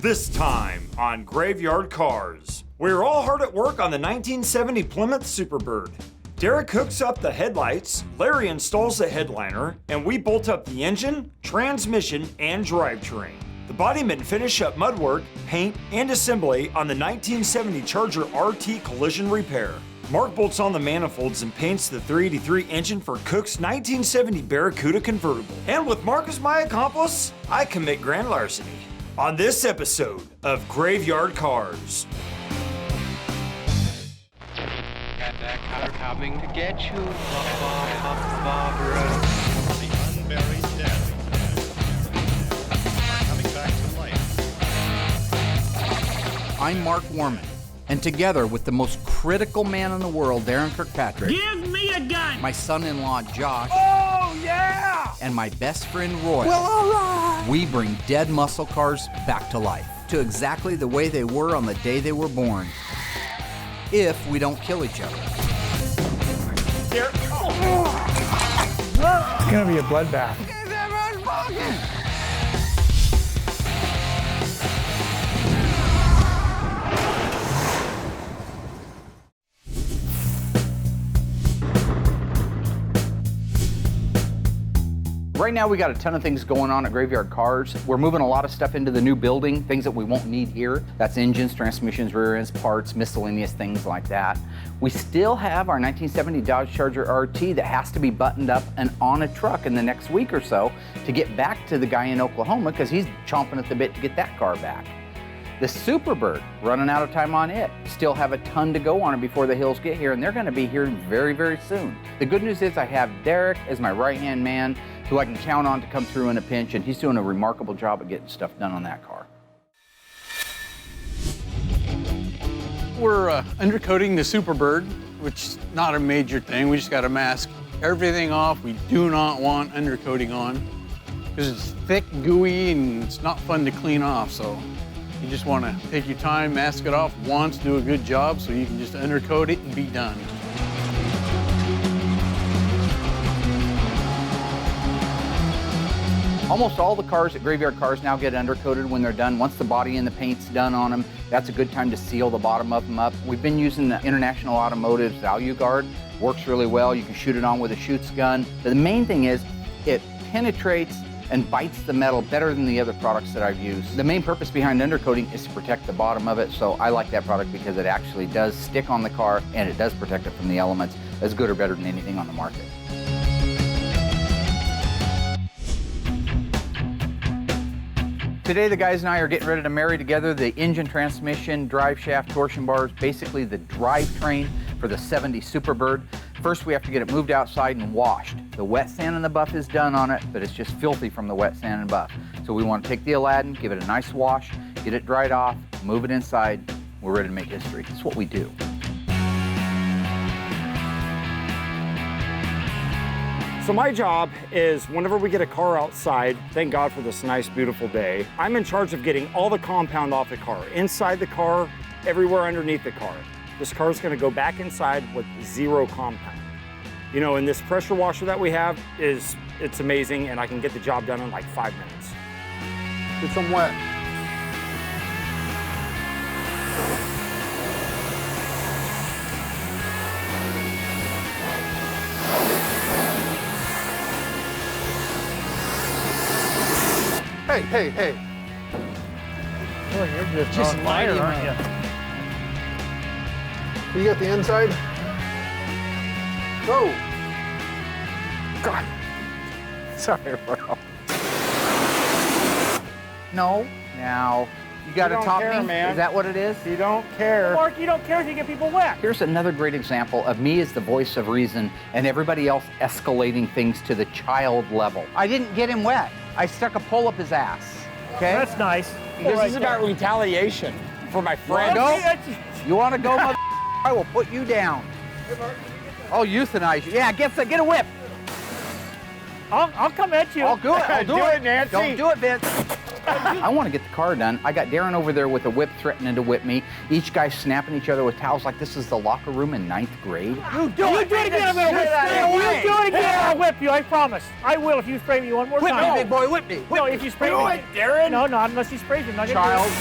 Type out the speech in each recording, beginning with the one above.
This time on Graveyard Cars. We're all hard at work on the 1970 Plymouth Superbird. Derek hooks up the headlights, Larry installs the headliner, and we bolt up the engine, transmission, and drivetrain. The bodymen finish up mudwork, paint, and assembly on the 1970 Charger RT collision repair. Mark bolts on the manifolds and paints the 383 engine for Cook's 1970 Barracuda convertible. And with Mark as my accomplice, I commit grand larceny. On this episode of Graveyard Cars. Got that car coming to get you, Barbara. The unburied dead are coming back to life. I'm Mark Warman, and together with the most critical man in the world, Darren Kirkpatrick, give me a gun! my son-in-law, Josh, Oh, yeah! and my best friend, Roy, Well, all right! we bring dead muscle cars back to life, to exactly the way they were on the day they were born, if we don't kill each other. It's gonna be a bloodbath. Right now we got a ton of things going on at Graveyard Cars. We're moving a lot of stuff into the new building, things that we won't need here. That's engines, transmissions, rear ends, parts, miscellaneous things like that. We still have our 1970 Dodge Charger RT that has to be buttoned up and on a truck in the next week or so to get back to the guy in Oklahoma because he's chomping at the bit to get that car back. The Superbird, running out of time on it. Still have a ton to go on it before the hills get here, and they're gonna be here very, very soon. The good news is I have Derek as my right-hand man who I can count on to come through in a pinch, and he's doing a remarkable job of getting stuff done on that car. We're undercoating the Superbird, which is not a major thing. We just got to mask everything off. We do not want undercoating on because it's thick, gooey, and it's not fun to clean off. So you just want to take your time, mask it off once, do a good job so you can just undercoat it and be done. Almost all the cars at Graveyard Cars now get undercoated when they're done. Once the body and the paint's done on them, that's a good time to seal the bottom of them up. We've been using the International Automotive's Value Guard. Works really well. You can shoot it on with a shoots gun. But the main thing is it penetrates and bites the metal better than the other products that I've used. The main purpose behind undercoating is to protect the bottom of it, so I like that product because it actually does stick on the car and it does protect it from the elements as good or better than anything on the market. Today, the guys and I are getting ready to marry together the engine, transmission, drive shaft, torsion bars, basically the drivetrain for the 70 Superbird. First, we have to get it moved outside and washed. The wet sand and the buff is done on it, but it's just filthy from the wet sand and buff. So we want to take the Aladdin, give it a nice wash, get it dried off, move it inside. We're ready to make history. It's what we do. So my job is whenever we get a car outside, thank God for this nice, beautiful day, I'm in charge of getting all the compound off the car, inside the car, everywhere underneath the car. This car is gonna go back inside with zero compound. You know, and this pressure washer that we have it's amazing, and I can get the job done in like 5 minutes. Get some wet. Hey, hey. Oh, you're just on fire, aren't you? You got the inside? Go! God. Sorry, bro. No. Now, you got to don't top care, me? man. Is that what it is? You don't care. Mark, you don't care if you get people wet. Here's another great example of me as the voice of reason and everybody else escalating things to the child level. I didn't get him wet. I stuck a pole up his ass, okay? That's nice. This is about retaliation for my friend. Go. You want to go, mother? I will put you down. I'll euthanize you. Yeah, get a whip. I'll come at you. I'll do it. I'll do it. Nancy. Don't do it, Vince. I want to get the car done. I got Darren over there with a whip threatening to whip me. Each guy snapping each other with towels like this is the locker room in 9th grade. You do it again, I'm gonna whip you. You do it again, I'll whip you, I promise. I will if you spray me one more time. Whip me, big boy, whip me. No, if you spray me. Do it, Darren. No, not unless he sprays me. Not gonna do Child. it.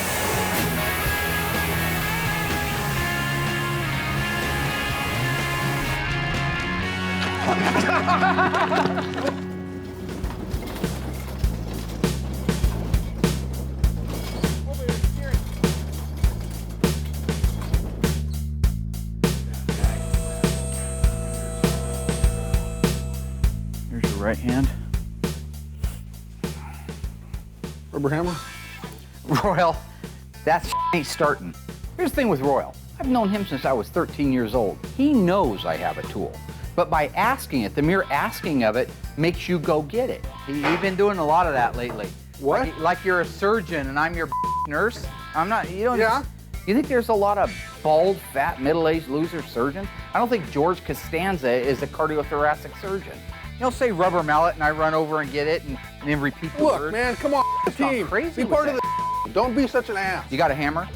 Here's your right hand. Rubber hammer? Royal, that ain't starting. Here's the thing with Royal. I've known him since I was 13 years old. He knows I have a tool. But by asking it, the mere asking of it makes you go get it. You've been doing a lot of that lately. What? Like you're a surgeon and I'm your nurse. I'm not, you don't. Yeah. You think there's a lot of bald, fat, middle-aged loser surgeons? I don't think George Costanza is a cardiothoracic surgeon. He'll say rubber mallet and I run over and get it and then repeat the Look, word. man, come on, It's not team. crazy Be with part of that. the Don't be such an ass. You got a hammer?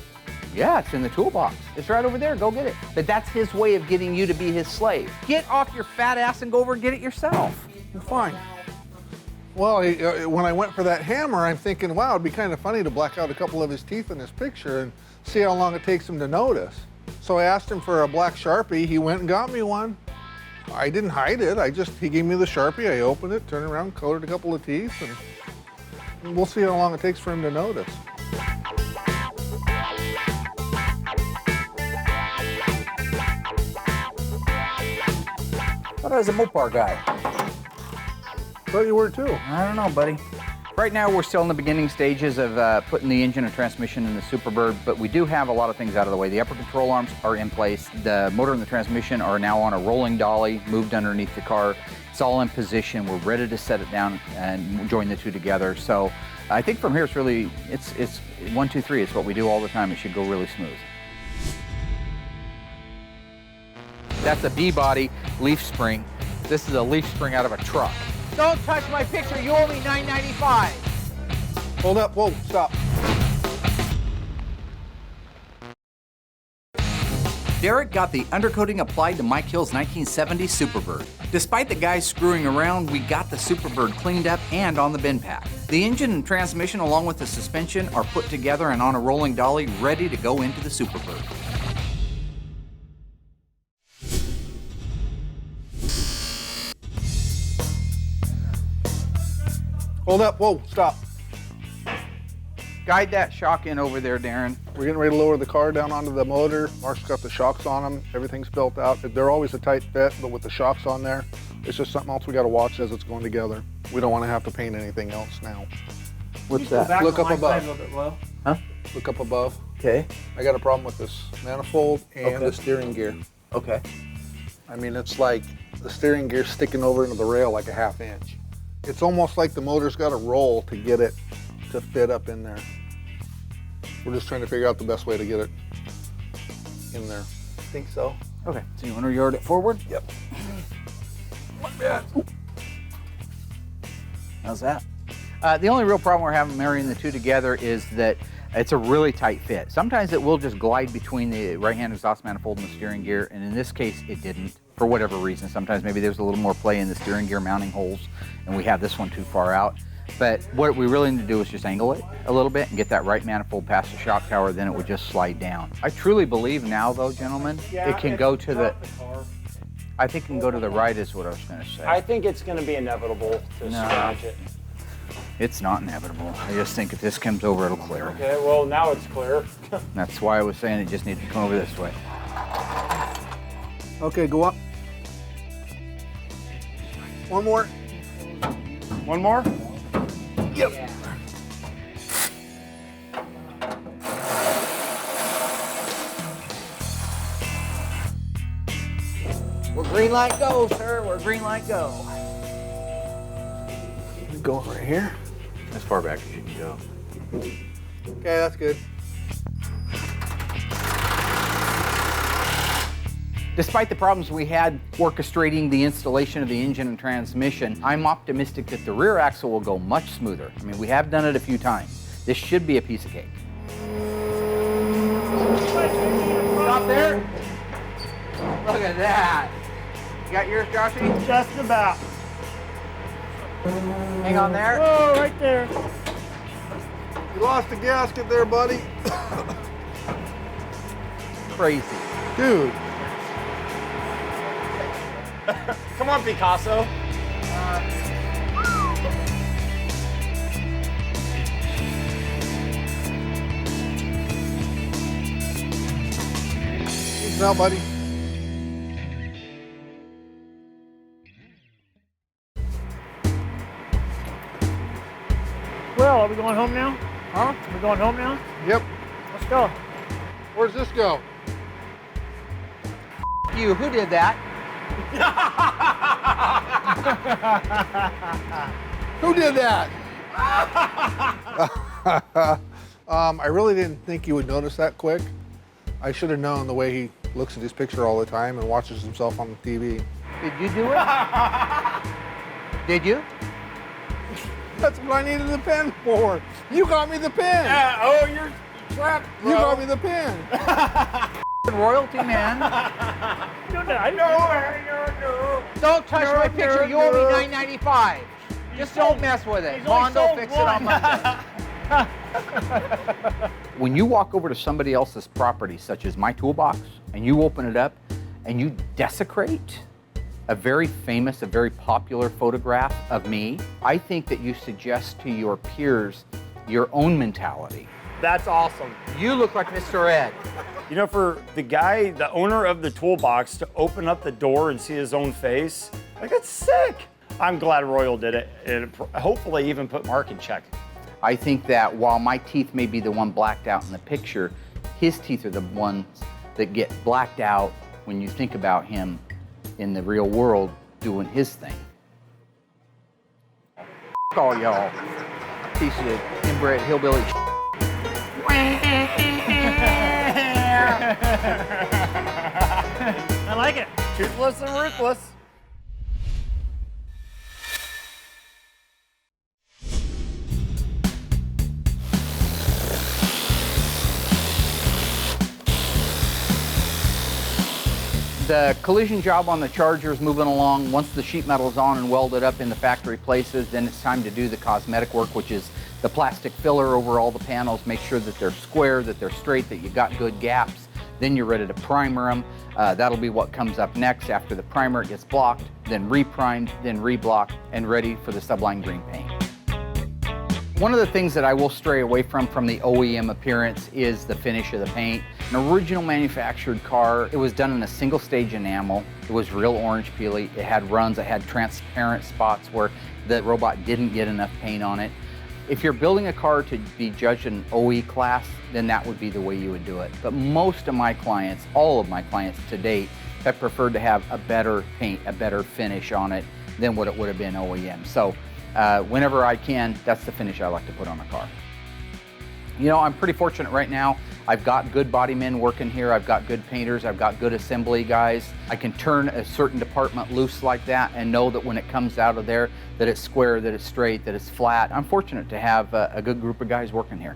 Yeah, it's in the toolbox. It's right over there. Go get it. But that's his way of getting you to be his slave. Get off your fat ass and go over and get it yourself. Fine. Well, when I went for that hammer, I'm thinking, wow, it'd be kind of funny to black out a couple of his teeth in this picture and see how long it takes him to notice. So I asked him for a black Sharpie. He went and got me one. I didn't hide it. He gave me the Sharpie. I opened it, turned around, colored a couple of teeth, and we'll see how long it takes for him to notice. I thought I was a Mopar guy. Thought you were too. I don't know, buddy. Right now, we're still in the beginning stages of putting the engine and transmission in the Superbird, but we do have a lot of things out of the way. The upper control arms are in place. The motor and the transmission are now on a rolling dolly, moved underneath the car. It's all in position. We're ready to set it down and join the two together. So I think from here, it's really, it's 1, 2, 3. It's what we do all the time. It should go really smooth. That's a B-body leaf spring. This is a leaf spring out of a truck. Don't touch my picture, you owe me $9.95. Hold up, whoa, stop. Derek got the undercoating applied to Mike Hill's 1970 Superbird. Despite the guys screwing around, we got the Superbird cleaned up and on the bin pack. The engine and transmission along with the suspension are put together and on a rolling dolly ready to go into the Superbird. Hold up, whoa, stop. Guide that shock in over there, Darren. We're getting ready to lower the car down onto the motor. Mark's got the shocks on them. Everything's built out. They're always a tight fit, but with the shocks on there, it's just something else we got to watch as it's going together. We don't want to have to paint anything else now. What's that? Look up above. A little bit low. Huh? Look up above. Okay. I got a problem with this manifold and the steering gear. Okay. I mean, it's like the steering gear sticking over into the rail like a ½ inch. It's almost like the motor's got to roll to get it to fit up in there. We're just trying to figure out the best way to get it in there. I think so. Okay. So you want to yard it forward? Yep. How's that? The only real problem we're having marrying the two together is that it's a really tight fit. Sometimes it will just glide between the right-hand exhaust manifold and the steering gear, and in this case, it didn't, for whatever reason. Sometimes maybe there's a little more play in the steering gear mounting holes, and we have this one too far out. But what we really need to do is just angle it a little bit and get that right manifold past the shock tower, then it would just slide down. I truly believe now, though, gentlemen, it can go to the... I think it can go to the right is what I was going to say. I think it's going to be inevitable to scratch it. It's not inevitable. I just think if this comes over, it'll clear. Okay, well, now it's clear. That's why I was saying it just needs to come over this way. Okay, go up. One more. One more? Yep. Where green light go, sir. Where green light go. Going right here. As far back as you can go. Okay, that's good. Despite the problems we had orchestrating the installation of the engine and transmission, I'm optimistic that the rear axle will go much smoother. I mean, we have done it a few times. This should be a piece of cake. Stop there. Look at that. You got yours, Joshy? Just about. Hang on there. Whoa, right there. You lost the gasket there, buddy. Crazy. Dude. Come on, Picasso. Now, buddy. Well, are we going home now? Huh? We're going home now? Yep. Let's go. Where's this go? You, who did that? Who did that? I really didn't think you would notice that quick. I should have known the way he looks at his picture all the time and watches himself on the TV. Did you do it? Did you? That's what I needed the pen for. You got me the pen. Oh, you're trapped, bro. You got me the pen. Royalty, man. No. Don't touch my picture. no, You owe me no. $9.95. Just don't mess with it. He's only Mondo sold fix it on one. Monday. When you walk over to somebody else's property, such as my toolbox, and you open it up and you desecrate a very famous, a very popular photograph of me, I think that you suggest to your peers your own mentality. That's awesome. You look like Mr. Ed. You know, for the guy, the owner of the toolbox, to open up the door and see his own face, like, it's sick. I'm glad Royal did it. It hopefully even put Mark in check. I think that while my teeth may be the one blacked out in the picture, his teeth are the ones that get blacked out when you think about him in the real world doing his thing. All y'all. Piece of inbred hillbilly. I like it. Toothless and ruthless. The collision job on the Charger is moving along. Once the sheet metal is on and welded up in the factory places, then it's time to do the cosmetic work, which is the plastic filler over all the panels. Make sure that they're square, that they're straight, that you got good gaps. Then you're ready to primer them. That'll be what comes up next. After the primer gets blocked, then reprimed, then reblocked, and ready for the Sublime Green paint. One of the things that I will stray away from the OEM appearance is the finish of the paint. An original manufactured car, it was done in a single stage enamel. It was real orange peely. It had runs, it had transparent spots where the robot didn't get enough paint on it. If you're building a car to be judged in OE class, then that would be the way you would do it. But most of my clients, all of my clients to date, have preferred to have a better paint, a better finish on it than what it would have been OEM. So whenever I can, that's the finish I like to put on a car. You know, I'm pretty fortunate right now. I've got good body men working here. I've got good painters. I've got good assembly guys. I can turn a certain department loose like that and know that when it comes out of there, that it's square, that it's straight, that it's flat. I'm fortunate to have a good group of guys working here.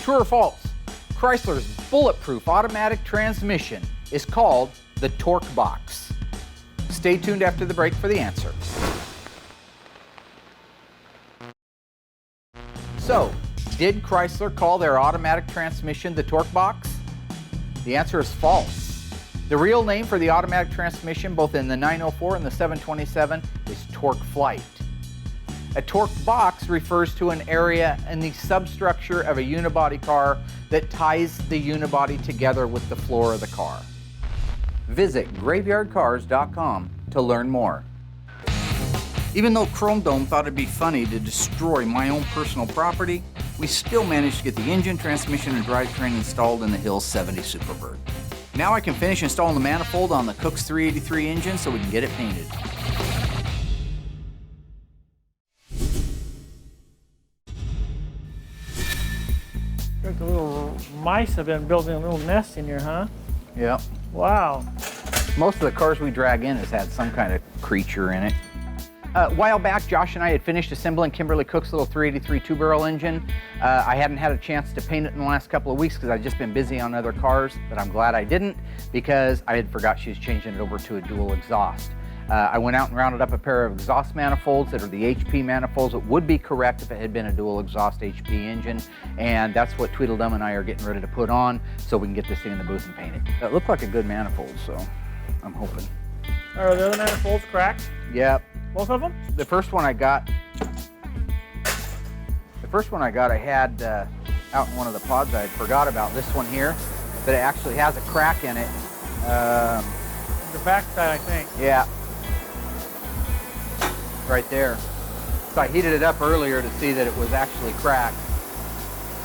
True or false? Chrysler's bulletproof automatic transmission is called the Torque Box. Stay tuned after the break for the answer. So, did Chrysler call their automatic transmission the Torque Box? The answer is false. The real name for the automatic transmission, both in the 904 and the 727, is Torque Flight. A torque box refers to an area in the substructure of a unibody car that ties the unibody together with the floor of the car. Visit graveyardcars.com to learn more. Even though Chrome Dome thought it'd be funny to destroy my own personal property, we still managed to get the engine, transmission, and drivetrain installed in the Hill 70 Superbird. Now I can finish installing the manifold on the Cook's 383 engine so we can get it painted. The little mice have been building a little nest in here, huh? Yep. Wow. Most of the cars we drag in has had some kind of creature in it. A while back, Josh and I had finished assembling Kimberly Cook's little 383 two-barrel engine. I hadn't had a chance to paint it in the last couple of weeks because I'd just been busy on other cars, but I'm glad I didn't because I had forgot she was changing it over to a dual exhaust. I went out and rounded up a pair of exhaust manifolds that are the HP manifolds. It would be correct if it had been a dual exhaust HP engine, and that's what Tweedledum and I are getting ready to put on so we can get this thing in the booth and paint it. It looked like a good manifold, so I'm hoping. Are the other manifolds cracked? Yep. Both of them? The first one I got, I had out in one of the pods. I forgot about this one here, but it actually has a crack in it. The back side, I think. Yeah. Right there. So I heated it up earlier to see that it was actually cracked.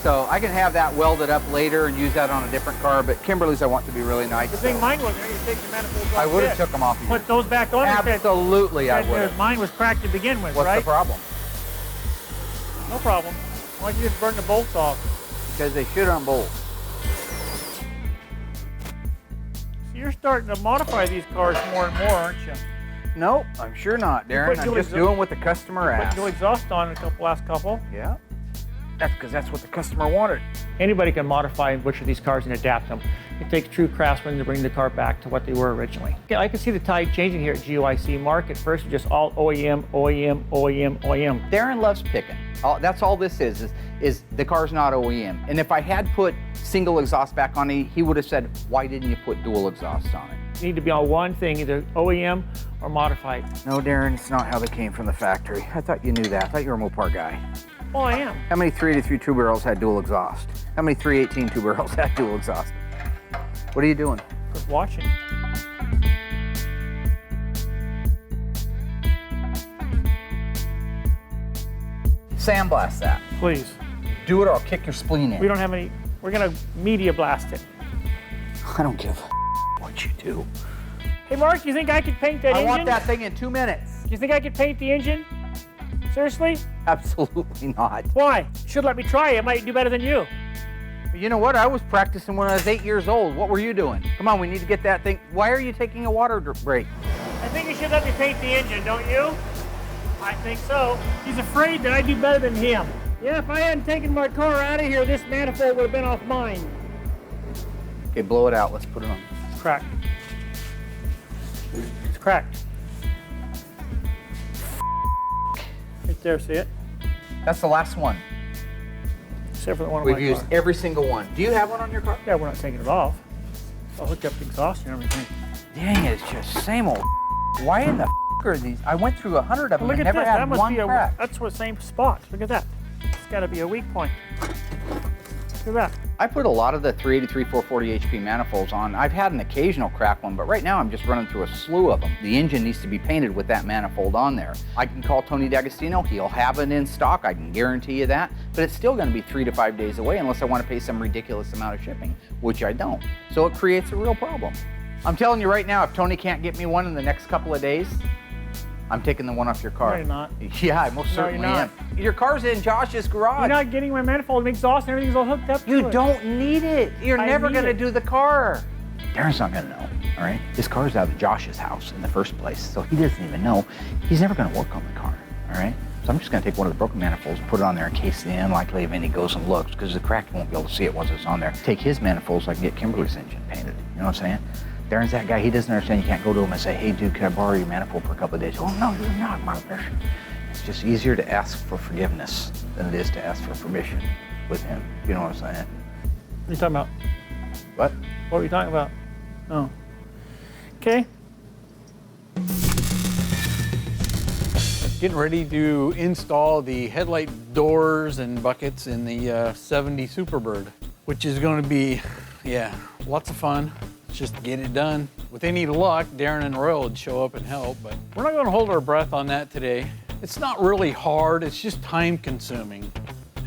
So I can have that welded up later and use that on a different car, but Kimberly's I want to be really nice. The thing mine was there, you take the manifolds off. I would have it. took them off of you. Put those back on. Absolutely, I would have. Mine was cracked to begin with, What's right? the problem? No problem. Why don't you just burn the bolts off? Because they should unbolt. So you're starting to modify these cars more and more, aren't you? Nope, I'm sure not, Darren. I'm just doing what the customer asked. Put dual exhaust on in last couple. Yeah. That's because that's what the customer wanted. Anybody can modify and butcher these cars and adapt them. It takes true craftsmen to bring the car back to what they were originally. Yeah, I can see the tide changing here at GYC. Mark at first was just all OEM, OEM, OEM, OEM. Darren loves picking. That's all this is the car's not OEM. And if I had put single exhaust back on it, he would have said, why didn't you put dual exhaust on it? You need to be on one thing, either OEM or modified. No, Darren, it's not how they came from the factory. I thought you knew that. I thought you were a Mopar guy. Oh, I am. How many 383 two barrels had dual exhaust? How many 318 two barrels had dual exhaust? What are you doing? Just watching. Sandblast that. Please. Do it or I'll kick your spleen in. We don't have any, we're gonna media blast it. I don't give a what you do. Hey Mark, you think I could paint that engine? I want that thing in 2 minutes. Do you think I could paint the engine? Seriously? Absolutely not. Why? You should let me try it. I might do better than you. You know what? I was practicing when I was 8 years old. What were you doing? Come on, we need to get that thing. Why are you taking a water break? I think you should let me paint the engine, don't you? I think so. He's afraid that I do better than him. Yeah, if I hadn't taken my car out of here, this manifold would have been off mine. Okay, blow it out. Let's put it on. It's cracked. It's cracked. Right there, see it? That's the last one. Except for the one on We've my used car. every single one. Do you have one on your car? Yeah, we're not taking it off. I'll hook up the exhaust and everything. Dang it, it's just same old. Why in the are these? I went through 100 of them Look and at never this. had That must one be crack. that's the same spot. Look at that. It's got to be a weak point. Look at that. I put a lot of the 383 440 HP manifolds on. I've had an occasional crack one, but right now I'm just running through a slew of them. The engine needs to be painted with that manifold on there. I can call Tony D'Agostino. He'll have it in stock. I can guarantee you that. But it's still going to be 3 to 5 days away unless I want to pay some ridiculous amount of shipping, which I don't. So it creates a real problem. I'm telling you right now, if Tony can't get me one in the next couple of days, I'm taking the one off your car. No, you're not. Yeah, I most certainly am. Your car's in Josh's garage. You're not getting my manifold, exhaust, and everything's all hooked up to You it. don't need it. You're I never need going to it. do the car. Darren's not going to know, all right? This car's out of Josh's house in the first place, so he doesn't even know. He's never going to work on the car, all right? So I'm just going to take one of the broken manifolds, put it on there in case the unlikely event he goes and looks, because the crack won't be able to see it once it's on there. Take his manifolds so I can get Kimberly's engine painted. You know what I'm saying? Darren's that guy. He doesn't understand. You can't go to him and say, hey, dude, can I borrow your manifold for a couple of days? Oh, no, you're not, Marcus. It's just easier to ask for forgiveness than it is to ask for permission with him. You know what I'm saying? What are you talking about? What? What were you talking about? Oh. Okay. Getting ready to install the headlight doors and buckets in the 70 Superbird, which is going to be, yeah, lots of fun. Just get it done. With any luck, Darren and Royal would show up and help, but we're not going to hold our breath on that today. It's not really hard, it's just time consuming.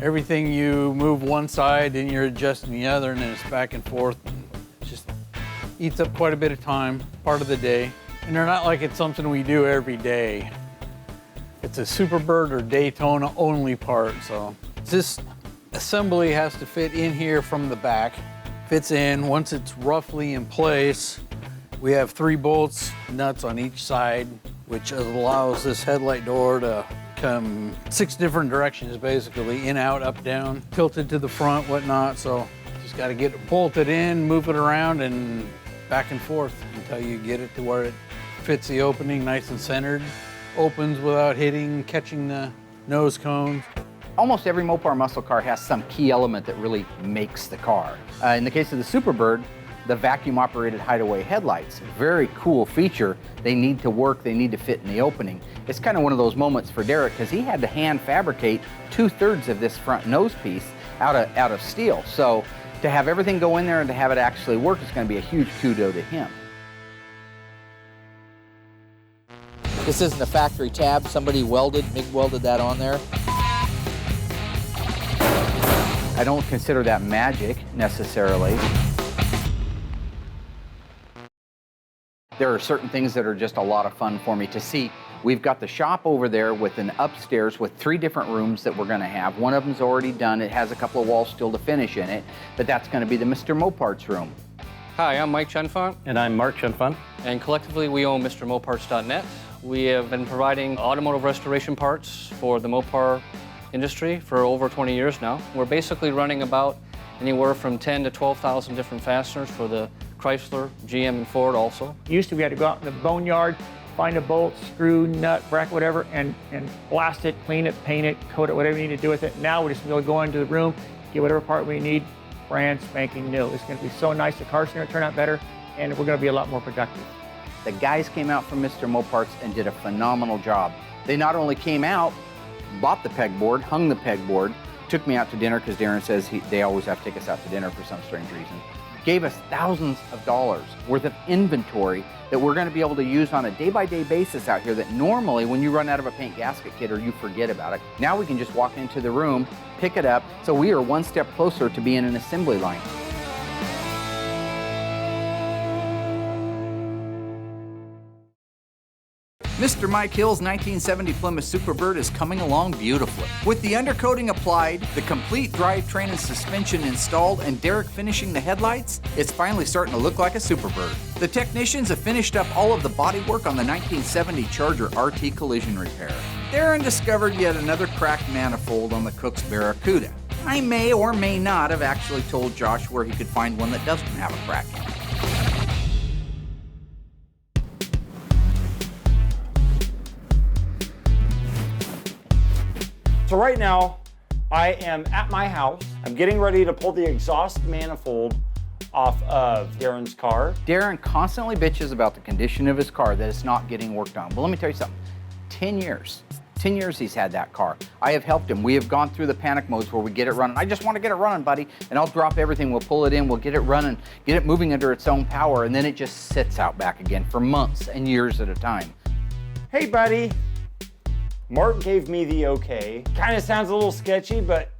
Everything you move one side, then you're adjusting the other, and then it's back and forth. It just eats up quite a bit of time, part of the day. And they're not like it's something we do every day. It's a Superbird or Daytona only part, so this assembly has to fit in here from the back. Fits in. Once it's roughly in place, we have 3 bolts, nuts on each side. which allows this headlight door to come 6 different directions, basically, in, out, up, down, tilted to the front, whatnot. So just got to get it bolted in, move it around, and back and forth until you get it to where it fits the opening nice and centered. Opens without hitting, catching the nose cones. Almost every Mopar muscle car has some key element that really makes the car. In the case of the Superbird, the vacuum-operated hideaway headlights, very cool feature. They need to work, they need to fit in the opening. It's kind of one of those moments for Derek because he had to hand fabricate 2/3 of this front nose piece out of steel. So to have everything go in there and to have it actually work is going to be a huge kudo to him. This isn't a factory tab. Somebody MIG welded that on there. I don't consider that magic necessarily. There are certain things that are just a lot of fun for me to see. We've got the shop over there with an upstairs with 3 different rooms that we're gonna have. One of them's already done. It has a couple of walls still to finish in it, but that's gonna be the Mr. Moparts room. Hi, I'm Mike Chenfont. And I'm Mark Chenfont. And collectively we own MrMoparts.net. We have been providing automotive restoration parts for the Mopar industry for over 20 years now. We're basically running about anywhere from 10 to 12,000 different fasteners for the Chrysler, GM, and Ford also. Used to, we had to go out in the boneyard, find a bolt, screw, nut, bracket, whatever, and blast it, clean it, paint it, coat it, whatever you need to do with it. Now we're just going to go into the room, get whatever part we need, brand spanking new. It's going to be so nice. The car's going to turn out better, and we're going to be a lot more productive. The guys came out from Mr. Moparts and did a phenomenal job. They not only came out, bought the pegboard, hung the pegboard, took me out to dinner because Darren says they always have to take us out to dinner for some strange reason. Gave us thousands of dollars worth of inventory that we're going to be able to use on a day-by-day basis out here that normally when you run out of a paint gasket kit or you forget about it, now we can just walk into the room, pick it up, so we are one step closer to being an assembly line. Mr. Mike Hill's 1970 Plymouth Superbird is coming along beautifully. With the undercoating applied, the complete drivetrain and suspension installed, and Derek finishing the headlights, it's finally starting to look like a Superbird. The technicians have finished up all of the bodywork on the 1970 Charger RT collision repair. Darren discovered yet another cracked manifold on the Cook's Barracuda. I may or may not have actually told Josh where he could find one that doesn't have a crack in it. So right now, I am at my house. I'm getting ready to pull the exhaust manifold off of Daren'S car. Darren constantly bitches about the condition of his car, that it's not getting worked on. But let me tell you something, 10 years he's had that car. I have helped him. We have gone through the panic modes where we get it running. I just want to get it running, buddy. And I'll drop everything, we'll pull it in, we'll get it running, get it moving under its own power, and then it just sits out back again for months and years at a time. Hey buddy, Mark gave me the okay. Kind of sounds a little sketchy, but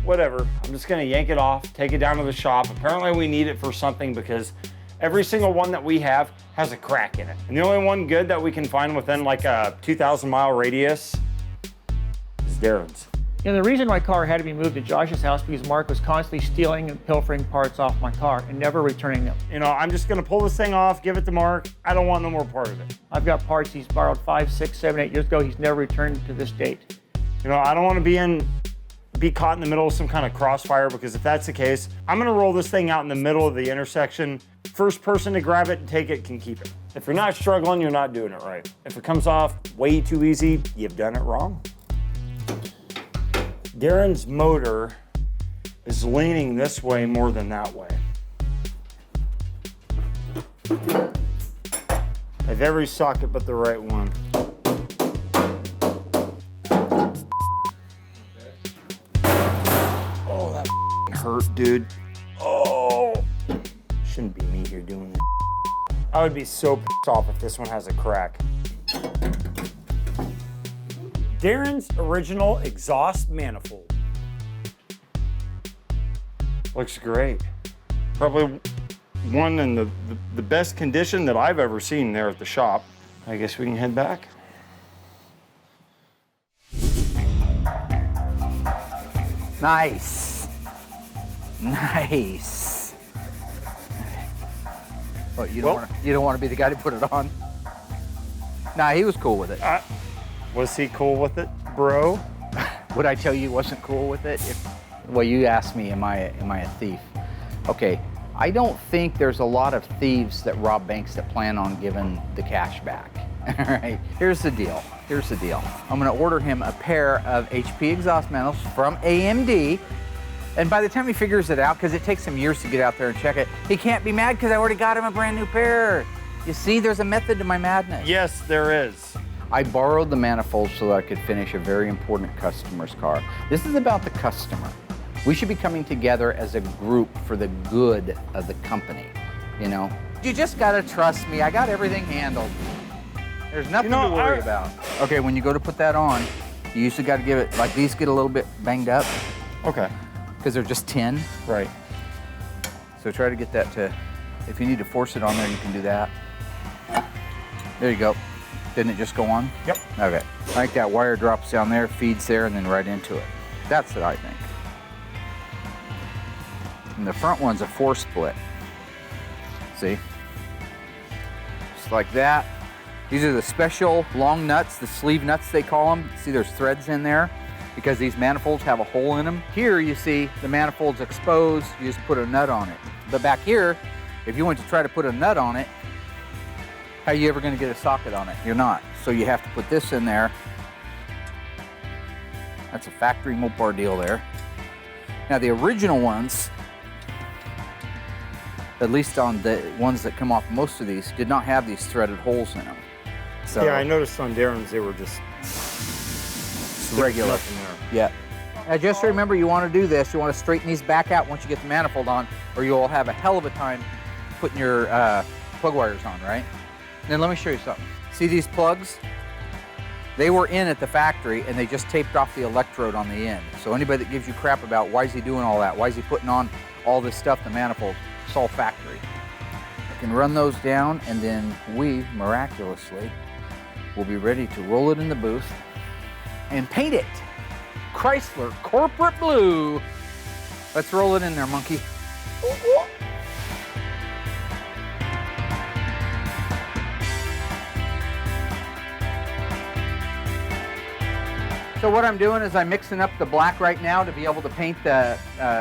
whatever. I'm just gonna yank it off, take it down to the shop. Apparently we need it for something because every single one that we have has a crack in it. And the only one good that we can find within like a 2,000-mile radius is Daren'S. You know, the reason my car had to be moved to Josh's house because Mark was constantly stealing and pilfering parts off my car and never returning them. You know, I'm just gonna pull this thing off, give it to Mark. I don't want no more part of it. I've got parts he's borrowed 5, 6, 7, 8 years ago. He's never returned to this date. You know, I don't want to be caught in the middle of some kind of crossfire, because if that's the case, I'm gonna roll this thing out in the middle of the intersection. First person to grab it and take it can keep it. If you're not struggling, you're not doing it right. If it comes off way too easy, you've done it wrong. Daren'S motor is leaning this way more than that way. I have every socket but the right one. Oh, that hurt, dude. Oh, shouldn't be me here doing this. I would be so pissed off if this one has a crack. Daren'S original exhaust manifold. Looks great. Probably one in the best condition that I've ever seen there at the shop. I guess we can head back. Nice. Nice. Oh, you don't want to be the guy to put it on? Nah, he was cool with it. Was he cool with it, bro? Would I tell you he wasn't cool with it? Well, you asked me, am I a thief? Okay, I don't think there's a lot of thieves that rob banks that plan on giving the cash back. All right, here's the deal. I'm gonna order him a pair of HP exhaust manifolds from AMD. And by the time he figures it out, because it takes him years to get out there and check it, he can't be mad because I already got him a brand new pair. You see, there's a method to my madness. Yes, there is. I borrowed the manifold so that I could finish a very important customer's car. This is about the customer. We should be coming together as a group for the good of the company, you know? You just gotta trust me. I got everything handled. There's nothing to worry about. Okay, when you go to put that on, you usually gotta give it, like these get a little bit banged up. Okay. Because they're just tin. Right. So try to get that to, if you need to force it on there, you can do that. There you go. Didn't it just go on? Yep. Okay. I think that wire drops down there, feeds there, and then right into it. That's what I think. And the front one's a 4-split. See? Just like that. These are the special long nuts, the sleeve nuts they call them. See, there's threads in there because these manifolds have a hole in them. Here you see the manifold's exposed, you just put a nut on it. But back here, if you went to try to put a nut on it, how are you ever gonna get a socket on it? You're not. So you have to put this in there. That's a factory Mopar deal there. Now the original ones, at least on the ones that come off most of these, did not have these threaded holes in them. So Yeah, I noticed on Daren'S they were just regular. nothing there. Yeah. Now just remember, you want to do this. You want to straighten these back out once you get the manifold on, or you'll have a hell of a time putting your plug wires on, right? And then let me show you something. See these plugs? They were in at the factory and they just taped off the electrode on the end. So anybody that gives you crap about why is he doing all that, why is he putting on all this stuff, the manifold, it's all factory. I can run those down and then we, miraculously, will be ready to roll it in the booth and paint it. Chrysler Corporate Blue. Let's roll it in there, monkey. So what I'm doing is I'm mixing up the black right now to be able to paint the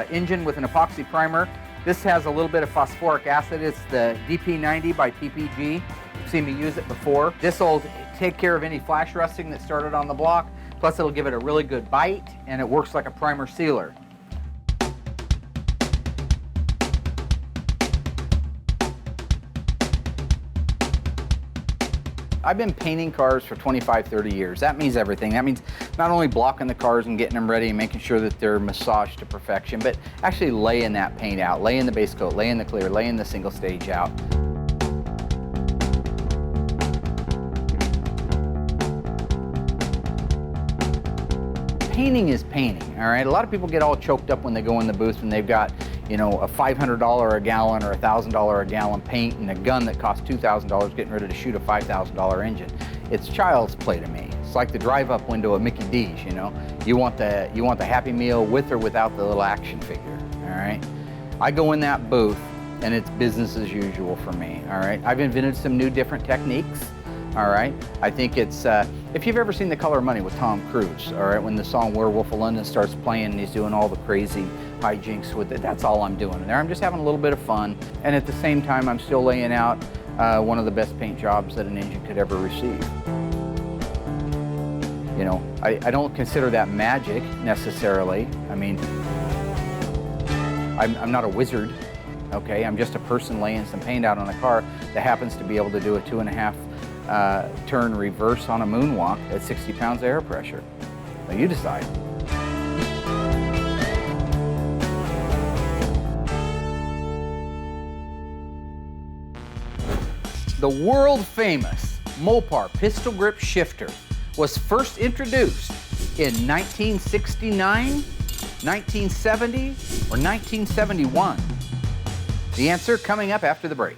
engine with an epoxy primer. This has a little bit of phosphoric acid. It's the DP90 by PPG. You've seen me use it before. This will take care of any flash rusting that started on the block. Plus it'll give it a really good bite and it works like a primer sealer. I've been painting cars for 25, 30 years. That means everything. That means not only blocking the cars and getting them ready and making sure that they're massaged to perfection, but actually laying that paint out, laying the base coat, laying the clear, laying the single stage out. Painting is painting, all right? A lot of people get all choked up when they go in the booth and they've got, you know, a $500 a gallon or $1,000 a gallon paint and a gun that costs $2,000 getting ready to shoot a $5,000 engine. It's child's play to me. It's like the drive-up window at Mickey D's, you know? You want the Happy Meal with or without the little action figure, all right? I go in that booth and it's business as usual for me, all right? I've invented some new different techniques, all right? I think it's, if you've ever seen The Color of Money with Tom Cruise, all right, when the song Werewolf of London starts playing and he's doing all the crazy hijinks with it, that's all I'm doing in there. I'm just having a little bit of fun, and at the same time, I'm still laying out one of the best paint jobs that an engine could ever receive. You know, I don't consider that magic necessarily. I mean, I'm not a wizard, okay? I'm just a person laying some paint out on a car that happens to be able to do a 2.5 turn reverse on a moonwalk at 60 pounds of air pressure. Now you decide. The world famous Mopar pistol grip shifter was first introduced in 1969, 1970, or 1971? The answer coming up after the break.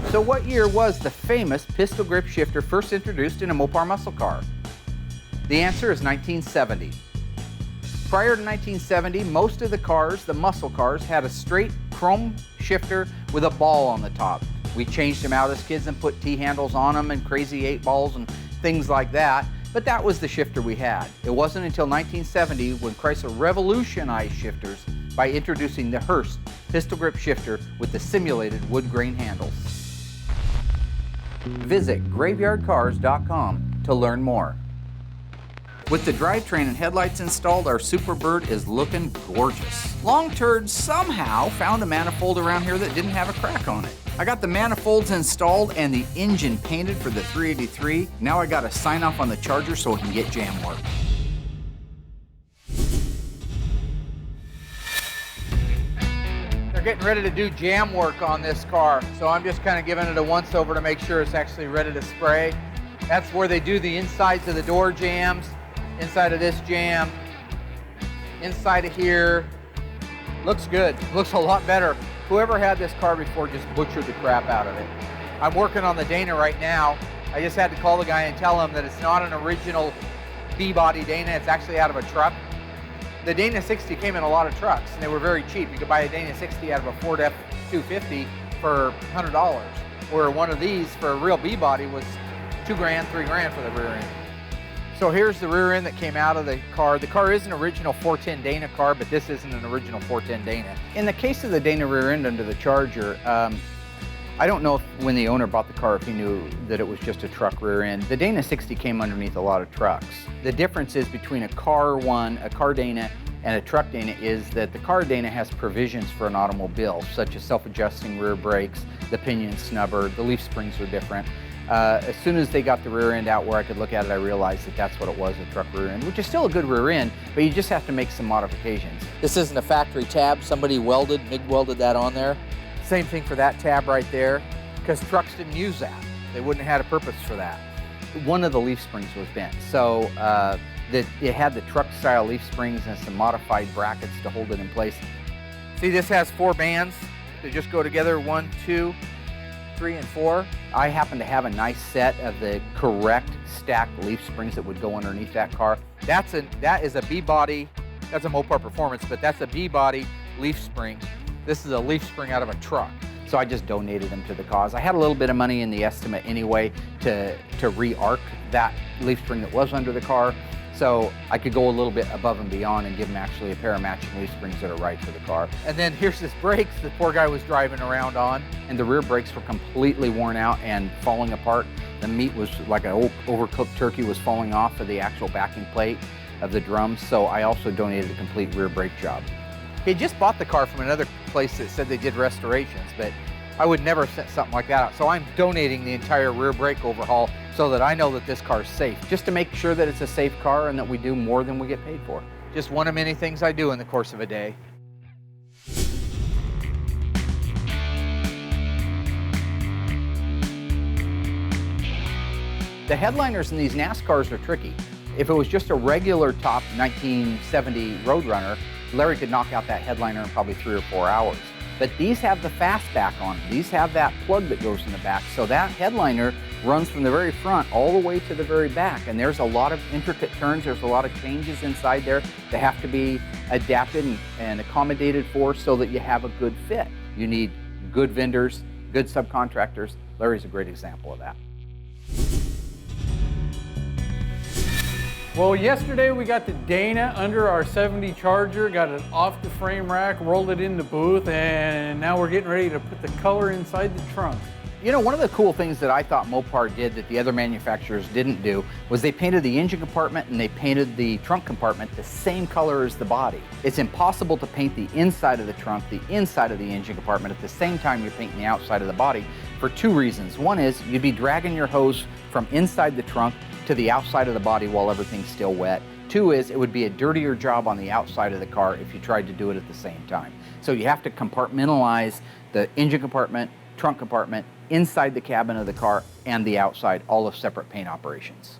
So what year was the famous pistol grip shifter first introduced in a Mopar muscle car? The answer is 1970. Prior to 1970, most of the cars, the muscle cars, had a straight chrome shifter with a ball on the top. We changed them out as kids and put T-handles on them and crazy 8 balls and things like that. But that was the shifter we had. It wasn't until 1970 when Chrysler revolutionized shifters by introducing the Hurst pistol grip shifter with the simulated wood grain handles. Visit graveyardcars.com to learn more. With the drivetrain and headlights installed, our Superbird is looking gorgeous. Long Turd somehow found a manifold around here that didn't have a crack on it. I got the manifolds installed and the engine painted for the 383. Now I got to sign off on the charger so it can get jam work. They're getting ready to do jam work on this car, so I'm just kind of giving it a once over to make sure it's actually ready to spray. That's where they do the insides of the door jams, inside of this jam, inside of here. Looks good, looks a lot better. Whoever had this car before just butchered the crap out of it. I'm working on the Dana right now. I just had to call the guy and tell him that it's not an original B-body Dana, it's actually out of a truck. The Dana 60 came in a lot of trucks and they were very cheap. You could buy a Dana 60 out of a Ford F-250 for $100, where one of these for a real B-body was $2 grand, $3 grand for the rear end. So here's the rear end that came out of the car. The car is an original 410 Dana car, but this isn't an original 410 Dana. In the case of the Dana rear end under the Charger, I don't know if when the owner bought the car if he knew that it was just a truck rear end. The Dana 60 came underneath a lot of trucks. The difference is between a car Dana, and a truck Dana is that the car Dana has provisions for an automobile, such as self-adjusting rear brakes, the pinion snubber, the leaf springs are different. As soon as they got the rear end out where I could look at it, I realized that that's what it was, a truck rear end, which is still a good rear end, but you just have to make some modifications. This isn't a factory tab. Somebody MIG welded that on there. Same thing for that tab right there, because trucks didn't use that. They wouldn't have had a purpose for that. One of the leaf springs was bent, so it had the truck-style leaf springs and some modified brackets to hold it in place. See, this has 4 bands that just go together, 1, 2, 3, and 4. I happen to have a nice set of the correct stacked leaf springs that would go underneath that car. That is a B-body, that's a Mopar Performance, but that's a B-body leaf spring. This is a leaf spring out of a truck. So I just donated them to the cause. I had a little bit of money in the estimate anyway to re-arc that leaf spring that was under the car. So I could go a little bit above and beyond and give him actually a pair of matching leaf springs that are right for the car. And then here's this brakes the poor guy was driving around on, and the rear brakes were completely worn out and falling apart. The meat was like an overcooked turkey was falling off of the actual backing plate of the drums. So I also donated a complete rear brake job. He just bought the car from another place that said they did restorations, but I would never send something like that out. So I'm donating the entire rear brake overhaul so that I know that this car is safe, just to make sure that it's a safe car and that we do more than we get paid for. Just one of many things I do in the course of a day. The headliners in these NASCARs are tricky. If it was just a regular top 1970 Roadrunner, Larry could knock out that headliner in probably 3 or 4 hours. But these have the fastback on them. These have that plug that goes in the back. So that headliner runs from the very front all the way to the very back. And there's a lot of intricate turns. There's a lot of changes inside there that have to be adapted and accommodated for so that you have a good fit. You need good vendors, good subcontractors. Larry's a great example of that. Well, yesterday we got the Dana under our 70 Charger, got it off the frame rack, rolled it in the booth, and now we're getting ready to put the color inside the trunk. You know, one of the cool things that I thought Mopar did that the other manufacturers didn't do was they painted the engine compartment and they painted the trunk compartment the same color as the body. It's impossible to paint the inside of the trunk, the inside of the engine compartment at the same time you're painting the outside of the body for 2 reasons. One is you'd be dragging your hose from inside the trunk to the outside of the body while everything's still wet. 2 is it would be a dirtier job on the outside of the car if you tried to do it at the same time. So you have to compartmentalize the engine compartment, trunk compartment, inside the cabin of the car, and the outside, all of separate paint operations.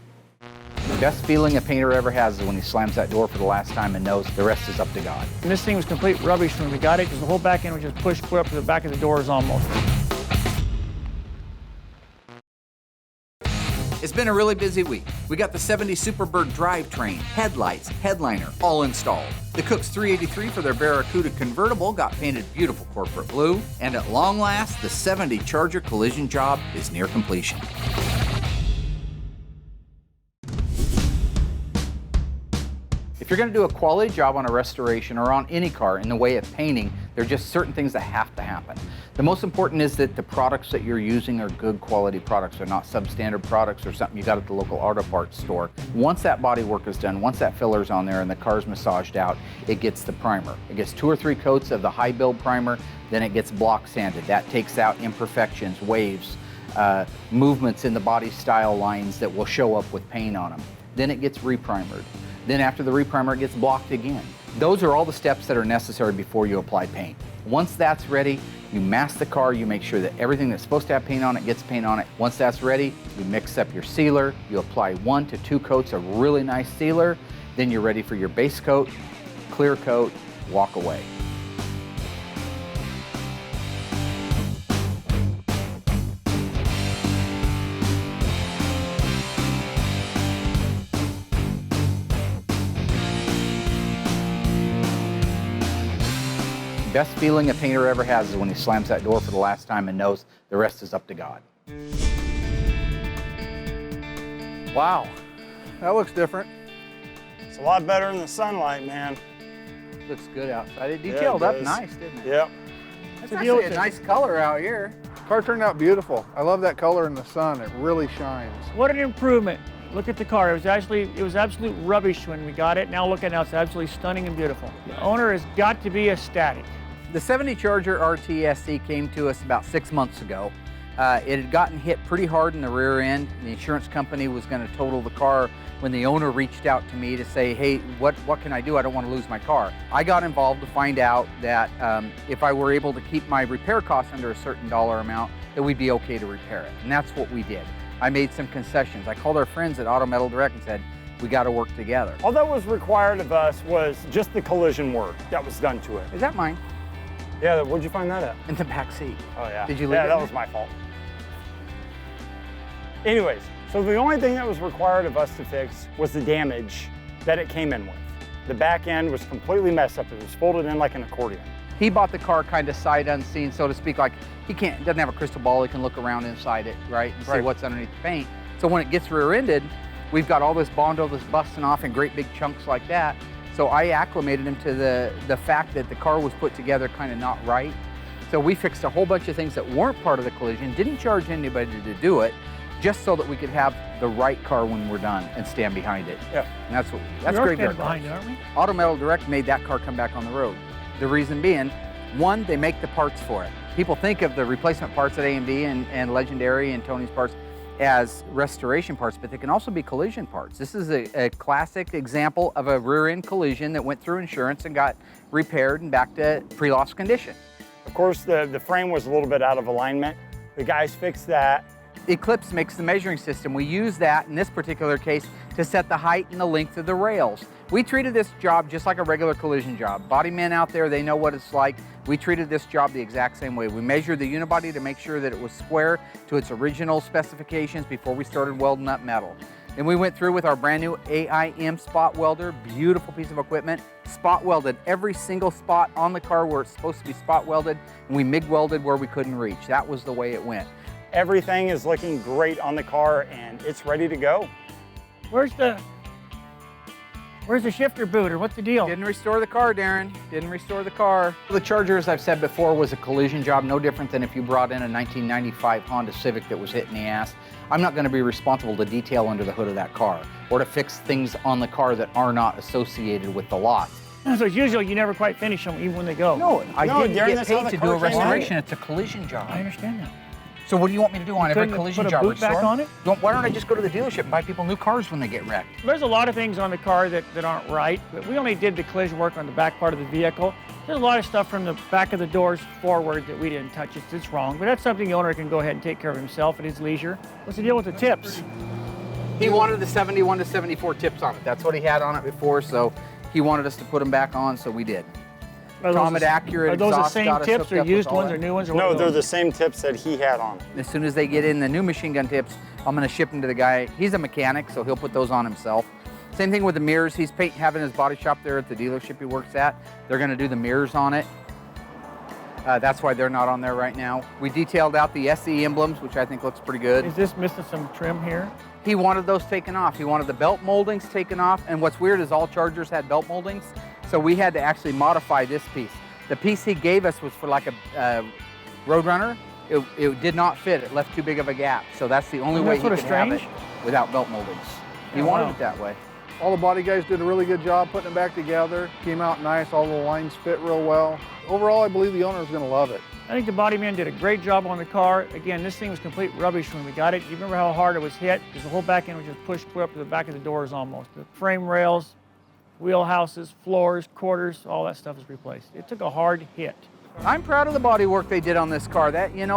The best feeling a painter ever has is when he slams that door for the last time and knows the rest is up to God. And this thing was complete rubbish when we got it because the whole back end was just pushed clear up to the back of the doors almost. It's been a really busy week. We got the 70 Superbird drivetrain, headlights, headliner, all installed. The Cook's 383 for their Barracuda convertible got painted beautiful corporate blue, and at long last, the 70 Charger collision job is near completion. If you're going to do a quality job on a restoration or on any car in the way of painting, there are just certain things that have to happen. The most important is that the products that you're using are good quality products. They're not substandard products or something you got at the local auto parts store. Once that body work is done, once that filler's on there and the car's massaged out, it gets the primer. It gets 2 or 3 coats of the high build primer, then it gets block sanded. That takes out imperfections, waves, movements in the body style lines that will show up with paint on them. Then it gets reprimered. Then after the reprimer, it gets blocked again. Those are all the steps that are necessary before you apply paint. Once that's ready, you mask the car, you make sure that everything that's supposed to have paint on it gets paint on it. Once that's ready, you mix up your sealer, you apply 1 to 2 coats of really nice sealer, then you're ready for your base coat, clear coat, walk away. Best feeling a painter ever has is when he slams that door for the last time and knows the rest is up to God. Wow, that looks different. It's a lot better in the sunlight, man. Looks good outside. It detailed up nice, didn't it? Yep. That's actually a nice color out here. Car turned out beautiful. I love that color in the sun. It really shines. What an improvement. Look at the car. It was absolute rubbish when we got it. Now look at it now, it's absolutely stunning and beautiful. The owner has got to be ecstatic. The 70 Charger RTSC came to us about 6 months ago. It had gotten hit pretty hard in the rear end. The insurance company was going to total the car when the owner reached out to me to say, hey, what can I do? I don't want to lose my car. I got involved to find out that if I were able to keep my repair costs under a certain dollar amount, that we'd be okay to repair it. And that's what we did. I made some concessions. I called our friends at Auto Metal Direct and said, we got to work together. All that was required of us was just the collision work that was done to it. Is that mine? Yeah, where'd you find that at? In the back seat. Oh, yeah. Did you leave it? Yeah, that was my fault. Anyways, so the only thing that was required of us to fix was the damage that it came in with. The back end was completely messed up. It was folded in like an accordion. He bought the car kind of sight unseen, so to speak, like doesn't have a crystal ball, he can look around inside it, right, and see what's underneath the paint. So when it gets rear-ended, we've got all this Bondo that's busting off in great big chunks like that. So I acclimated him to the fact that the car was put together kind of not right. So we fixed a whole bunch of things that weren't part of the collision, didn't charge anybody to do it, just so that we could have the right car when we're done and stand behind it. Yeah. And that's Graveyard Cars. Behind it, aren't we? Auto Metal Direct made that car come back on the road. The reason being, one, they make the parts for it. People think of the replacement parts at A&B and Legendary and Tony's Parts as restoration parts, but they can also be collision parts. This is a classic example of a rear-end collision that went through insurance and got repaired and back to pre-loss condition. Of course, the frame was a little bit out of alignment. The guys fixed that. Eclipse makes the measuring system. We use that in this particular case to set the height and the length of the rails. We treated this job just like a regular collision job. Body men out there, they know what it's like. We treated this job the exact same way. We measured the unibody to make sure that it was square to its original specifications before we started welding up metal. Then we went through with our brand new AIM spot welder, beautiful piece of equipment, spot welded every single spot on the car where it's supposed to be spot welded, and we MIG welded where we couldn't reach. That was the way it went. Everything is looking great on the car and it's ready to go. Where's the shifter boot, or what's the deal? Didn't restore the car, Darren. Didn't restore the car. The Charger, as I've said before, was a collision job, no different than if you brought in a 1995 Honda Civic that was hit in the ass. I'm not going to be responsible to detail under the hood of that car or to fix things on the car that are not associated with the lot. So it's usual, you never quite finish them even when they go. No, I didn't Darren, get that's how paid the to car do a came out. restoration. It's a collision job. I understand that. So what do you want me to do on every Couldn't collision put a job? boot back on it? Why don't I just go to the dealership and buy people new cars when they get wrecked? There's a lot of things on the car that aren't right, but we only did the collision work on the back part of the vehicle. There's a lot of stuff from the back of the doors forward that we didn't touch. It's wrong, but that's something the owner can go ahead and take care of himself at his leisure. What's the deal with the tips? He wanted the 71 to 74 tips on it. That's what he had on it before, so he wanted us to put them back on, so we did. Tom at Accurate Are those the exhaust same got us tips, hooked or up with used all ones, that. or new ones? Or No, what are they're those? the same tips that he had on. As soon as they get in the new machine gun tips, I'm gonna ship them to the guy. He's a mechanic, so he'll put those on himself. Same thing with the mirrors. He's having his body shop there at the dealership he works at. They're gonna do the mirrors on it. That's why they're not on there right now. We detailed out the SE emblems, which I think looks pretty good. Is this missing some trim here? He wanted those taken off. He wanted the belt moldings taken off. And what's weird is all Chargers had belt moldings. So we had to actually modify this piece. The piece he gave us was for like a Roadrunner. It did not fit. It left too big of a gap. So that's the only way he could have it without belt moldings. He wanted it that way. All the body guys did a really good job putting it back together. Came out nice, all the lines fit real well. Overall, I believe the owner is gonna love it. I think the body man did a great job on the car. Again, this thing was complete rubbish when we got it. You remember how hard it was hit? Because the whole back end was just pushed clear up to the back of the doors almost. The frame rails, wheelhouses, floors, quarters, all that stuff was replaced. It took a hard hit. I'm proud of the body work they did on this car.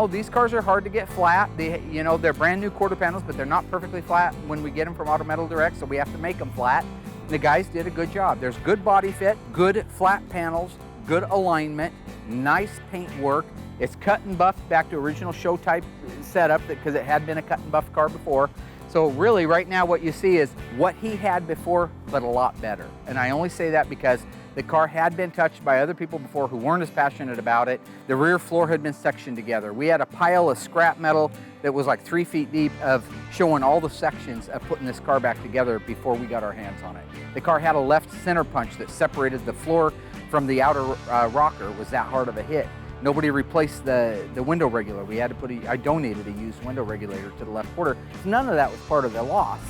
These cars are hard to get flat. They're brand new quarter panels, but they're not perfectly flat when we get them from Auto Metal Direct, so we have to make them flat. The guys did a good job. There's good body fit, good flat panels, good alignment, nice paint work. It's cut and buffed back to original show type setup because it had been a cut and buff car before. So really right now what you see is what he had before, but a lot better. And I only say that because the car had been touched by other people before who weren't as passionate about it. The rear floor had been sectioned together. We had a pile of scrap metal that was like 3 feet deep of showing all the sections of putting this car back together before we got our hands on it. The car had a left center punch that separated the floor from the outer rocker. It was that hard of a hit. Nobody replaced the window regulator. We had to I donated a used window regulator to the left quarter. None of that was part of the loss.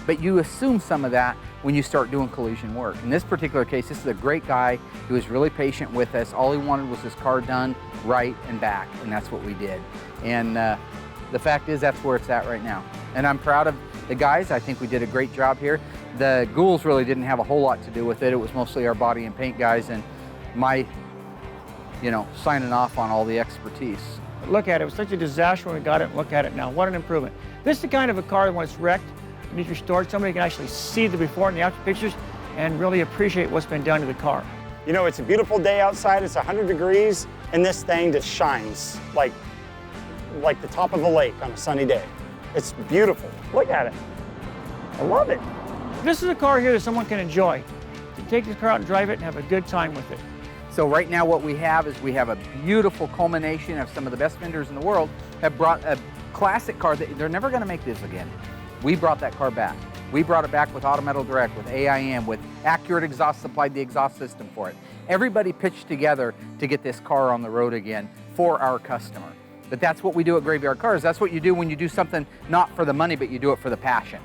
But you assume some of that when you start doing collision work. In this particular case, this is a great guy. He was really patient with us. All he wanted was his car done right and back, and that's what we did. And the fact is, that's where it's at right now. And I'm proud of the guys. I think we did a great job here. The ghouls really didn't have a whole lot to do with it. It was mostly our body and paint guys and my, signing off on all the expertise. Look at it. It was such a disaster when we got it. Look at it now. What an improvement. This is the kind of a car that when it's wrecked, needs restored, somebody can actually see the before and the after pictures and really appreciate what's been done to the car. It's a beautiful day outside. It's 100 degrees, and this thing just shines like the top of a lake on a sunny day. It's beautiful. Look at it. I love it. This is a car here that someone can enjoy. To take this car out and drive it and have a good time with it. So right now what we have is we have a beautiful culmination of some of the best vendors in the world have brought a classic car that they're never going to make this again. We brought that car back. We brought it back with Auto Metal Direct, with AIM, with Accurate Exhaust supplied the exhaust system for it. Everybody pitched together to get this car on the road again for our customer. But that's what we do at Graveyard Carz. That's what you do when you do something not for the money, but you do it for the passion.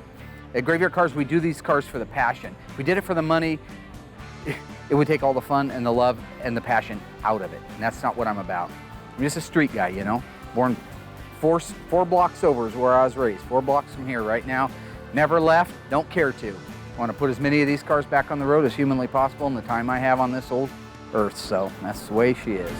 At Graveyard Carz, we do these cars for the passion. If we did it for the money, it would take all the fun and the love and the passion out of it. And that's not what I'm about. I'm just a street guy, born four blocks over is where I was raised. 4 blocks from here right now. Never left, don't care to. I want to put as many of these cars back on the road as humanly possible in the time I have on this old earth. So that's the way she is.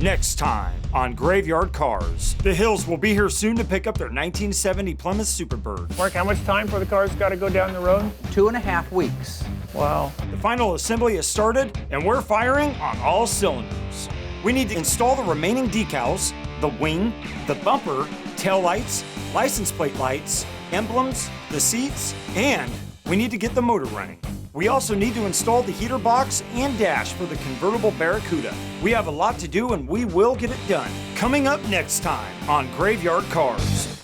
Next time on Graveyard Carz, the Hills will be here soon to pick up their 1970 Plymouth Superbird. Mark, how much time for the car's got to go down the road? 2.5 weeks. Wow. The final assembly has started, and we're firing on all cylinders. We need to install the remaining decals, the wing, the bumper, tail lights, license plate lights, emblems, the seats, and we need to get the motor running. We also need to install the heater box and dash for the convertible Barracuda. We have a lot to do, and we will get it done. Coming up next time on Graveyard Carz.